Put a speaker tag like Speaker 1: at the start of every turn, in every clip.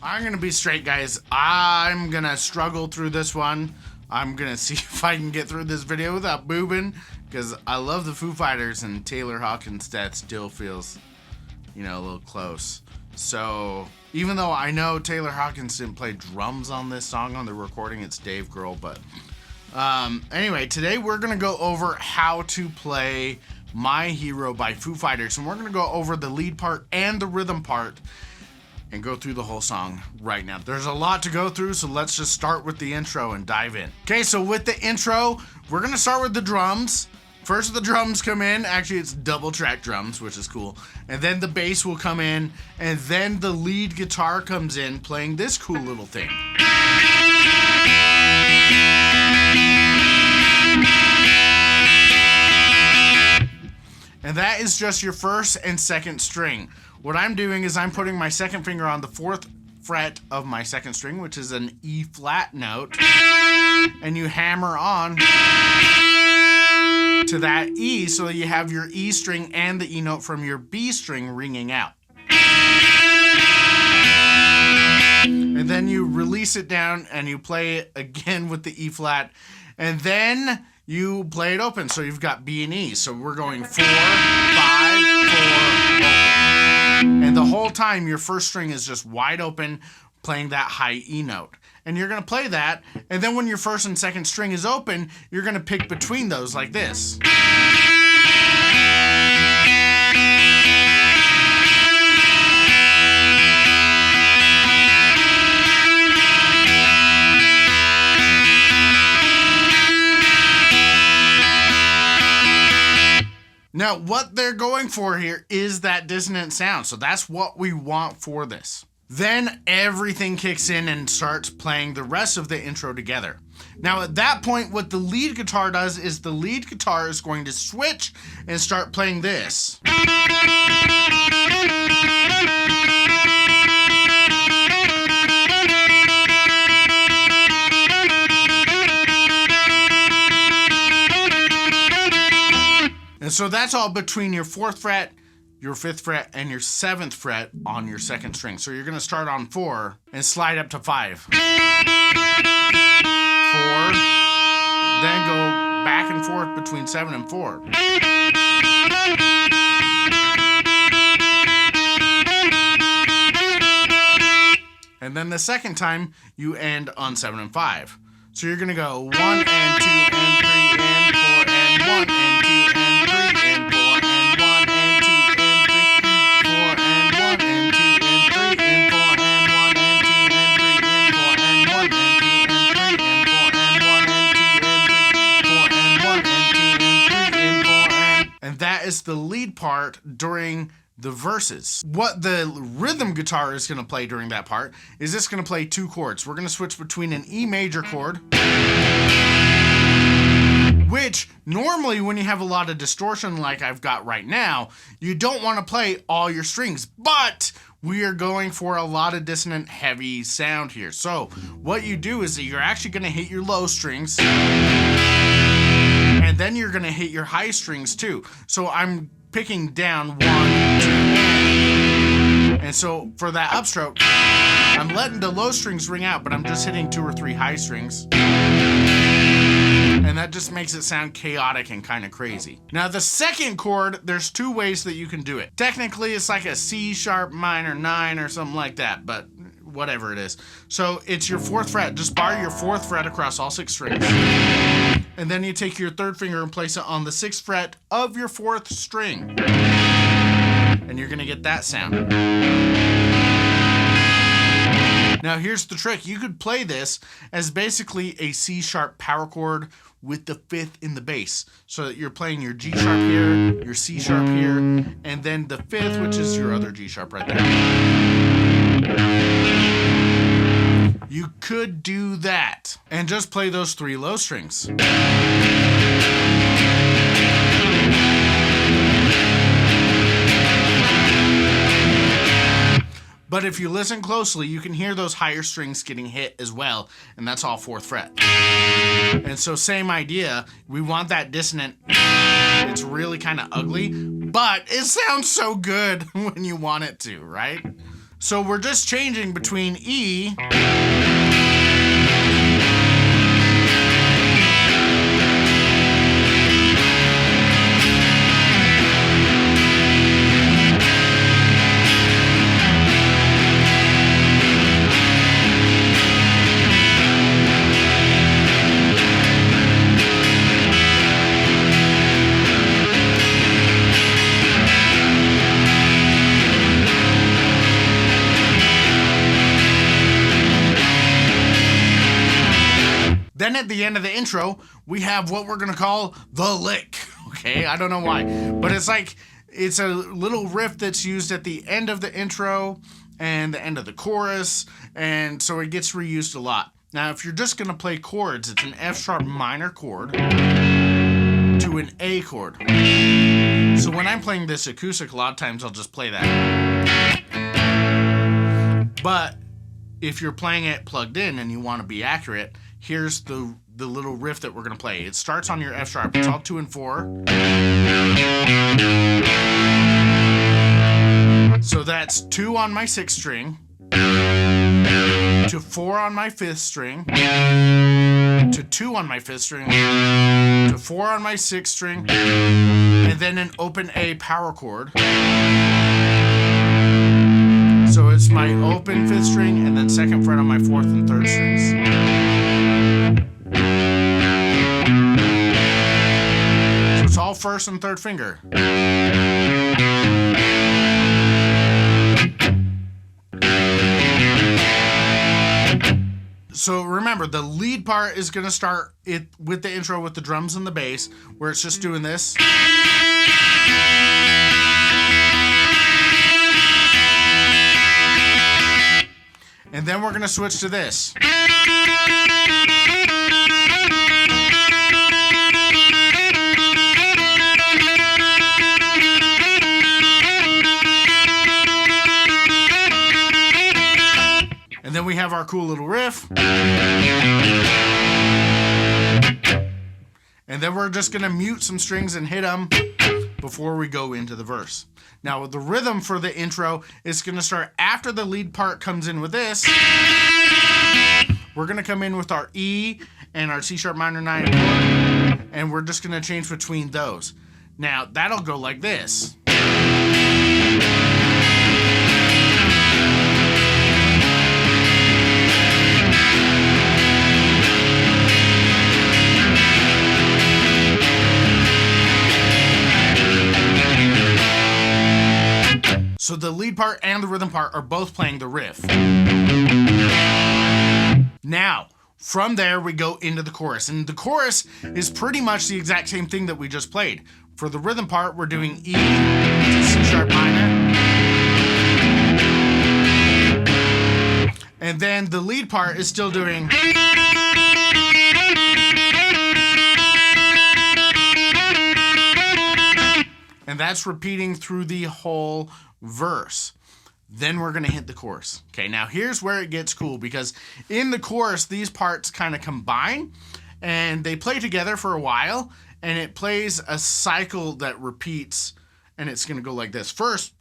Speaker 1: I'm gonna be straight, guys. I'm gonna struggle through this one. I'm gonna see if I can get through this video without boobing, because I love the Foo Fighters and Taylor Hawkins' death still feels, you know, a little close. So even though I know Taylor Hawkins didn't play drums on this song on the recording, it's Dave Grohl. But anyway, today we're gonna go over how to play My Hero by Foo Fighters, and we're gonna go over the lead part and the rhythm part and go through the whole song right now. There's a lot to go through, so let's just start with the intro and dive in. Okay, so with the intro, we're gonna start with the drums. First the drums come in, actually it's double track drums, which is cool. And then the bass will come in, and then the lead guitar comes in playing this cool little thing. And that is just your first and second string. What I'm doing is I'm putting my second finger on the 4th fret of my second string, which is an E flat note, and you hammer on to that E so that you have your E string and the E note from your B string ringing out. And then you release it down and you play it again with the E flat, and then you play it open. So you've got B and E. So we're going 4, 5, 4, open. And the whole time your first string is just wide open, playing that high E note. And you're going to play that, and then when your first and second string is open, you're going to pick between those like this. Now, what they're going for here is that dissonant sound, so that's what we want for this. Then everything kicks in and starts playing the rest of the intro together. Now, at that point, what the lead guitar does is the lead guitar is going to switch and start playing this. And so that's all between your 4th fret, your 5th fret, and your 7th fret on your second string. So you're going to start on 4 and slide up to 5. 4, then go back and forth between 7 and 4. And then the second time, you end on 7 and 5. So you're going to go 1 and 2 and 3 and 4 and 1 and 2 and 3 and 4 and 1 and 2 and 3, 4 and 1 and 2 and 3 and 4 and 1 and 2 and 3 and 4 and 1 and 2 and 3 and 4 and 1 and 2 and 3, 4 and 1 and 2 and 3 and 4 and that is the lead part during the verses. What the rhythm guitar is going to play during that part is it's going to play 2 chords. We're going to switch between an E major chord, which normally when you have a lot of distortion like I've got right now, you don't want to play all your strings, but we are going for a lot of dissonant heavy sound here. So what you do is that you're actually going to hit your low strings, and then you're going to hit your high strings too. So I'm picking down 1, 2, and so for that upstroke, I'm letting the low strings ring out, but I'm just hitting 2 or 3 high strings. And that just makes it sound chaotic and kind of crazy. Now the second chord, there's 2 ways that you can do it. Technically, it's like a C sharp minor 9 or something like that, but whatever it is. So it's your 4th fret. Just bar your 4th fret across all 6 strings. And then you take your 3rd finger and place it on the 6th fret of your 4th string. And you're gonna get that sound. Now here's the trick. You could play this as basically a C sharp power chord with the 5th in the bass. So that you're playing your G sharp here, your C sharp here, and then the 5th, which is your other G sharp right there. You could do that and just play those 3 low strings. But if you listen closely, you can hear those higher strings getting hit as well, and that's all 4th fret. And so same idea, we want that dissonant. It's really kind of ugly, but it sounds so good when you want it to, right? So we're just changing between E Then at the end of the intro, we have what we're going to call the lick. Okay, I don't know why, but it's a little riff that's used at the end of the intro and the end of the chorus, and so it gets reused a lot. Now, if you're just going to play chords, it's an F sharp minor chord to an A chord. So when I'm playing this acoustic, a lot of times I'll just play that. But if you're playing it plugged in and you want to be accurate, here's the little riff that we're going to play. It starts on your F sharp. It's all 2 and 4. So that's 2 on my 6th string, to 4 on my 5th string, to 2 on my 5th string, to 4 on my 6th string, and then an open A power chord. So it's my open 5th string and then 2nd fret on my 4th and 3rd strings. So it's all 1st and 3rd finger. So remember, the lead part is going to start it with the intro with the drums and the bass, where it's just doing this. And then we're going to switch to this. And then we have our cool little riff. And then we're just going to mute some strings and hit them before we go into the verse. Now, the rhythm for the intro is going to start after the lead part comes in with this. We're going to come in with our E and our C sharp minor 9 chord, and we're just going to change between those. Now, that'll go like this. So the lead part and the rhythm part are both playing the riff. Now, from there we go into the chorus. And the chorus is pretty much the exact same thing that we just played. For the rhythm part, we're doing E to C sharp minor. And then the lead part is still doing... And that's repeating through the whole verse. Then we're going to hit the chorus. Okay, now here's where it gets cool, because in the chorus, these parts kind of combine and they play together for a while, and it plays a cycle that repeats, and it's going to go like this. First,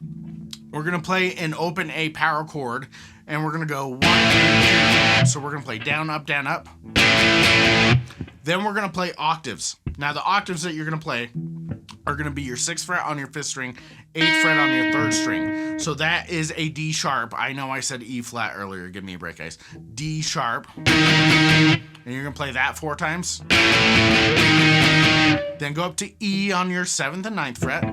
Speaker 1: we're going to play an open A power chord, and we're going to go 1, 2, 3. So we're going to play down, up, down, up. Then we're going to play octaves. Now the octaves that you're going to play are going to be your 6th fret on your 5th string, 8th fret on your 3rd string. So that is a D sharp. I know I said E flat earlier. Give me a break, guys. D sharp. And you're going to play that 4 times. Then go up to E on your 7th and 9th fret.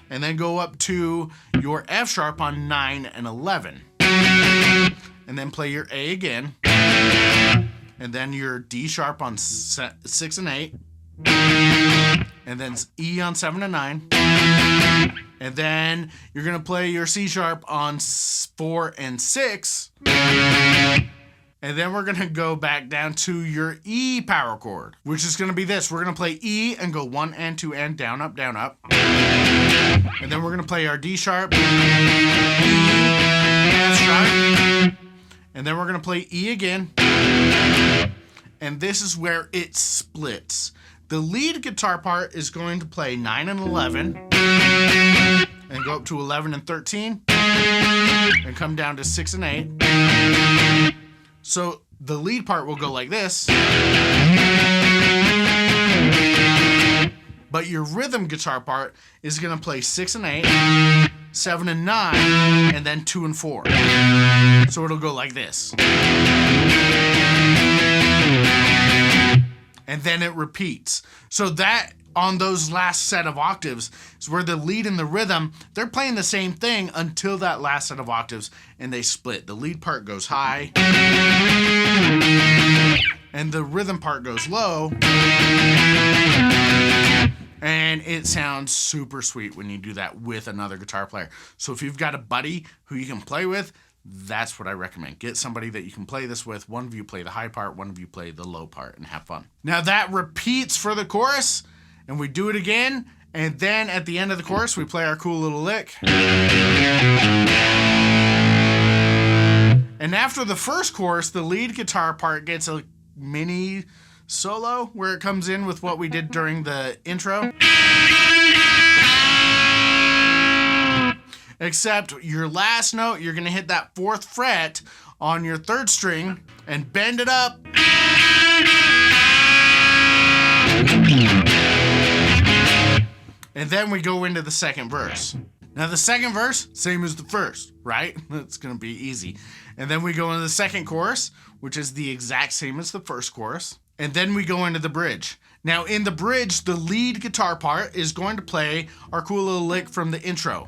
Speaker 1: And then go up to your F sharp on 9 and 11. And then play your A again. And then your D sharp on 6 and 8. And then E on 7 and 9. And then you're going to play your C sharp on 4 and 6. And then we're going to go back down to your E power chord, which is going to be this. We're going to play E and go 1 and 2 and down, up, down, up. And then we're going to play our D sharp, E, F sharp. And then we're going to play E again. And this is where it splits. The lead guitar part is going to play 9 and 11 and go up to 11 and 13. and come down to 6 and 8. So the lead part will go like this. But your rhythm guitar part is going to play 6 and 8, 7 and 9, and then 2 and 4. So it'll go like this. And then it repeats. So that, on those last set of octaves, is where the lead and the rhythm, they're playing the same thing until that last set of octaves, and they split. The lead part goes high, and the rhythm part goes low. And it sounds super sweet when you do that with another guitar player. So if you've got a buddy who you can play with, that's what I recommend. Get somebody that you can play this with. One of you play the high part, one of you play the low part, and have fun. Now that repeats for the chorus, and we do it again, and then at the end of the chorus, we play our cool little lick. And after the first chorus, the lead guitar part gets a mini solo where it comes in with what we did during the intro. Except your last note, you're going to hit that 4th fret on your 3rd string and bend it up. And then we go into the second verse. Now the second verse, same as the first, right? It's going to be easy. And then we go into the second chorus, which is the exact same as the first chorus. And then we go into the bridge. Now in the bridge, the lead guitar part is going to play our cool little lick from the intro.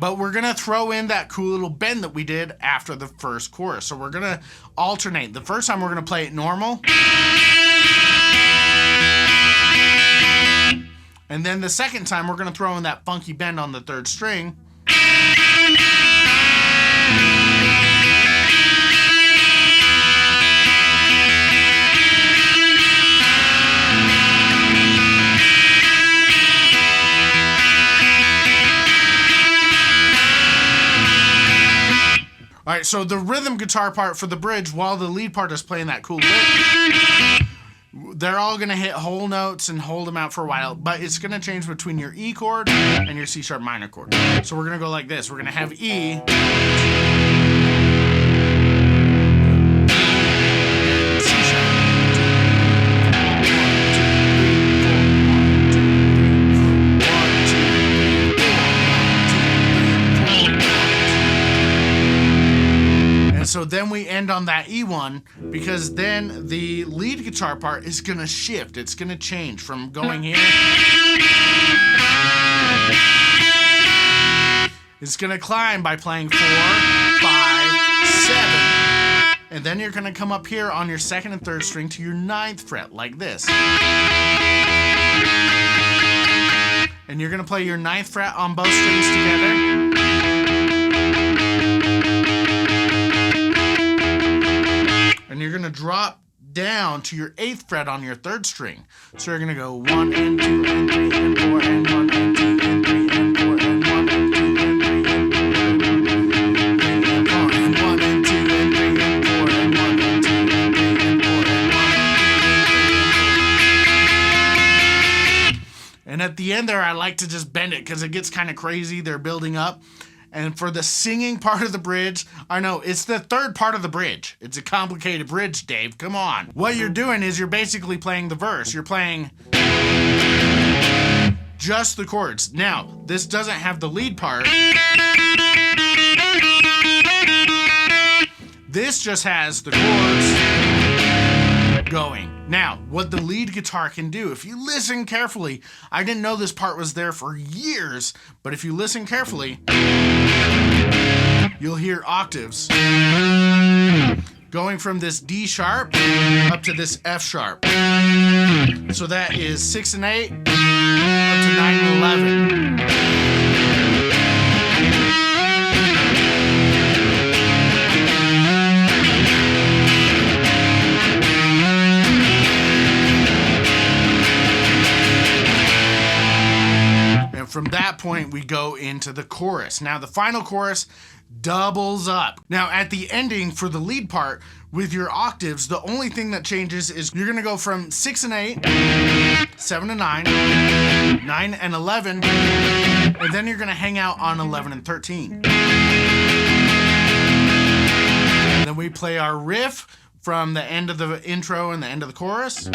Speaker 1: But we're going to throw in that cool little bend that we did after the first chorus. So we're going to alternate. The first time we're going to play it normal. And then the second time we're going to throw in that funky bend on the 3rd string. All right, so the rhythm guitar part for the bridge, while the lead part is playing that cool lick, they're all going to hit whole notes and hold them out for a while, but it's going to change between your E chord and your C sharp minor chord. So we're going to go like this. We're going to have E, C sharp. So then we end on that E1, because then the lead guitar part is going to shift. It's going to change from going here. It's going to climb by playing 4, 5, 7. And then you're going to come up here on your 2nd and 3rd string to your 9th fret, like this. And you're going to play your 9th fret on both strings together. And you're going to drop down to your 8th fret on your 3rd string. So you're going to go 1 and 2 and 3 and 4 and 1 and 2 and 3 and 4 and 1 and 2 and 3 and 4 and 1 and 2 and 3 and 4 and 1 and 2 and 3 and 4 and 1. And at the end there, I like to just bend it because it gets kind of crazy. They're building up. And for the singing part of the bridge, I know, it's the 3rd part of the bridge. It's a complicated bridge, Dave. Come on. What you're doing is you're basically playing the verse. You're playing just the chords. Now, this doesn't have the lead part. This just has the chords going. Now, what the lead guitar can do, if you listen carefully, I didn't know this part was there for years, but if you listen carefully, you'll hear octaves going from this D sharp up to this F sharp. So that is 6 and 8 up to 9 and 11. From that point, we go into the chorus. Now, the final chorus doubles up. Now, at the ending for the lead part, with your octaves, the only thing that changes is you're gonna go from 6 and 8, 7 and 9, 9 and 11, and then you're gonna hang out on 11 and 13. And then we play our riff from the end of the intro and the end of the chorus. And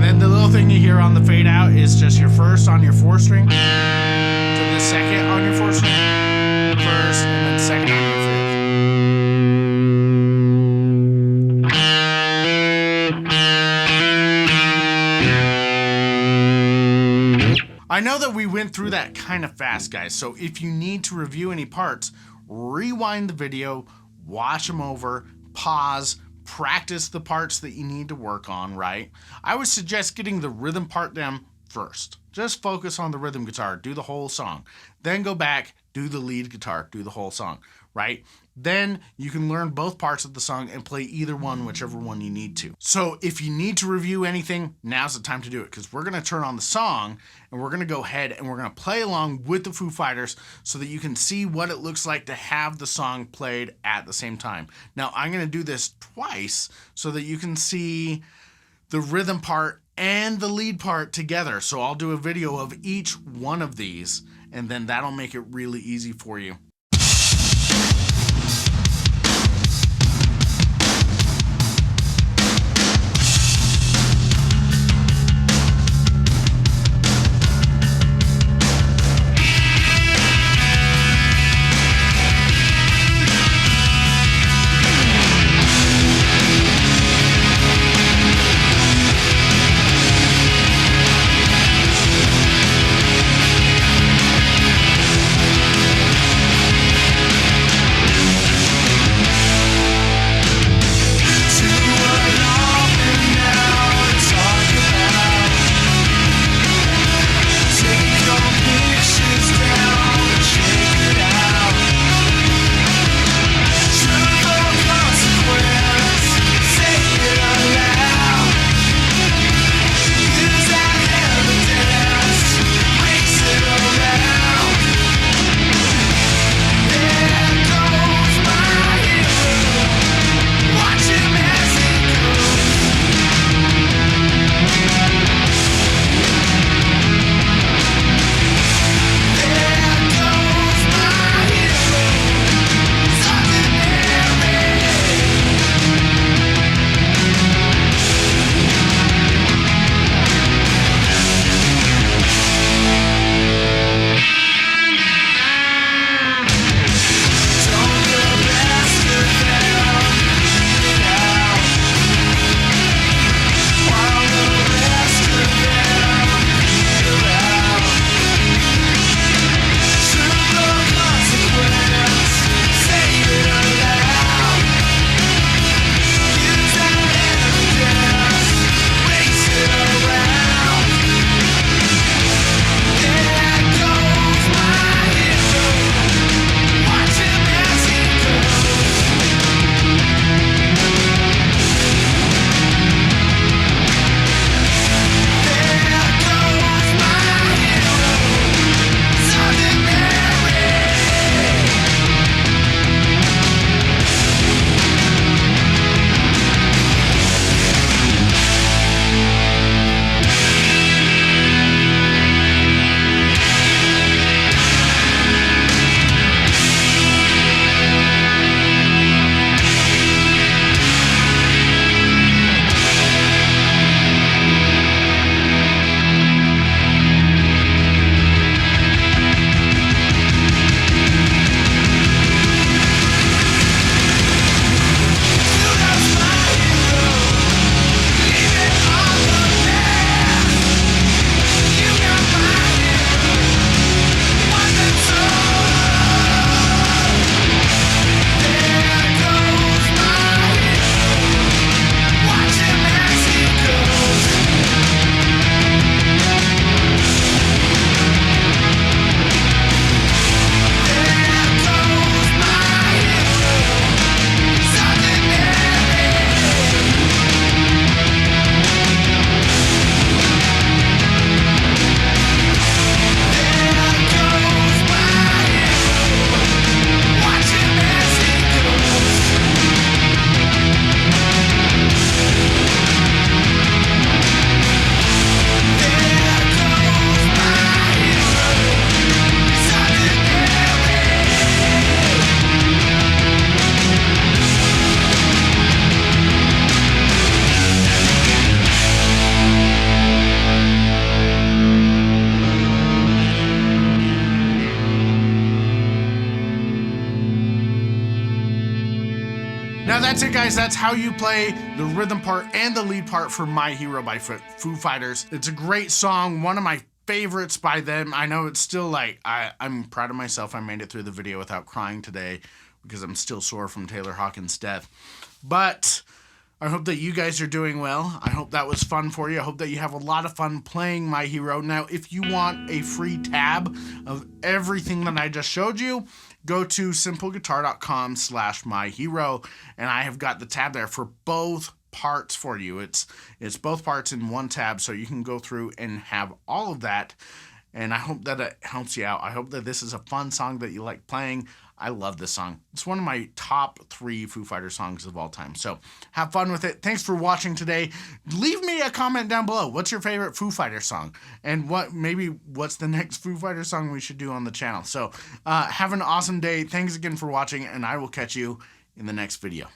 Speaker 1: then the little thing you hear on the fade out is just your first on your 4 string to the second on your 4 string, first, and then second on your 5th. I know that we went through that kind of fast, guys, so if you need to review any parts, rewind the video, watch them over, pause, practice the parts that you need to work on, right? I would suggest getting the rhythm part down first. Just focus on the rhythm guitar, do the whole song. Then go back, do the lead guitar, do the whole song, right? Then you can learn both parts of the song and play either one, whichever one you need to. So if you need to review anything, now's the time to do it, because we're gonna turn on the song and we're gonna go ahead and we're gonna play along with the Foo Fighters so that you can see what it looks like to have the song played at the same time. Now I'm gonna do this twice so that you can see the rhythm part and the lead part together. So I'll do a video of each one of these, and then that'll make it really easy for you. that's it, guys. That's how you play the rhythm part and the lead part for My Hero by Foo Fighters. It's a great song, one of my favorites by them. I know it's still like, I'm proud of myself. I made it through the video without crying today because I'm still sore from Taylor Hawkins' death. But I hope that you guys are doing well. I hope that was fun for you. I hope that you have a lot of fun playing My Hero. Now, if you want a free tab of everything that I just showed you, go to simpleguitar.com/myhero, and I have got the tab there for both parts for you. It's both parts in one tab, so you can go through and have all of that. And I hope that it helps you out. I hope that this is a fun song that you like playing. I love this song. It's one of my top 3 Foo Fighters songs of all time. So have fun with it. Thanks for watching today. Leave me a comment down below. What's your favorite Foo Fighters song? And what's the next Foo Fighters song we should do on the channel? So have an awesome day. Thanks again for watching, and I will catch you in the next video.